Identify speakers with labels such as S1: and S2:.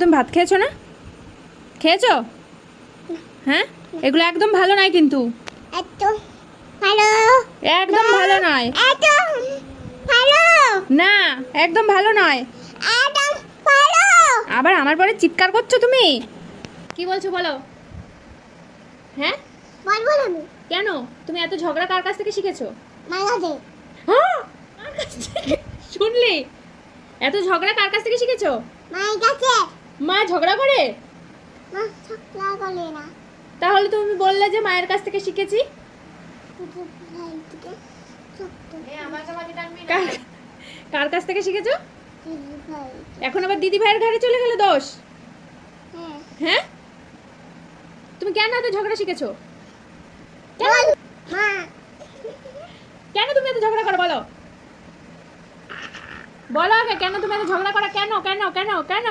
S1: তুমি ভাত খেয়েছো না? খেয়েছো? হ্যাঁ, এগুলো একদম ভালো নয় কিন্তু।
S2: একদম ভালো
S1: একদম ভালো নয়।
S2: একদম ভালো
S1: না, একদম ভালো নয়।
S2: একদম ভালো।
S1: আবার আমার পরে চিৎকার করছো তুমি। কি বলছো বলো? হ্যাঁ,
S2: বলবো না আমি
S1: কেন? তুমি এত ঝগড়া কার কাছ থেকে শিখেছো?
S2: মাইনাতে
S1: হ্যাঁ, কার কাছ থেকে? শুনলি? এত ঝগড়া কার কাছ থেকে শিখেছো?
S2: মায়ের কাছে
S1: মা ঝগড়া করে?
S2: মা ছোটলা বলে না
S1: তাহলে তুমি বললে যে মায়ের কাছ থেকে শিখেছি।
S2: দুটো ভাই থেকে ছোট্ট
S1: কার কার কাছ থেকে শিখেছো?
S2: দিদি ভাই
S1: এখন আবার দিদি ভাইয়ের ঘরে চলে গেলে দোষ।
S2: হ্যাঁ
S1: হ্যাঁ, তুমি কেন এত ঝগড়া শিখেছো?
S2: বল মা
S1: কেন তুমি এত ঝগড়া করো বলো? বলো আগে, কেন তুমি এত ঝগড়া করো? কেন কেন কেন কেন?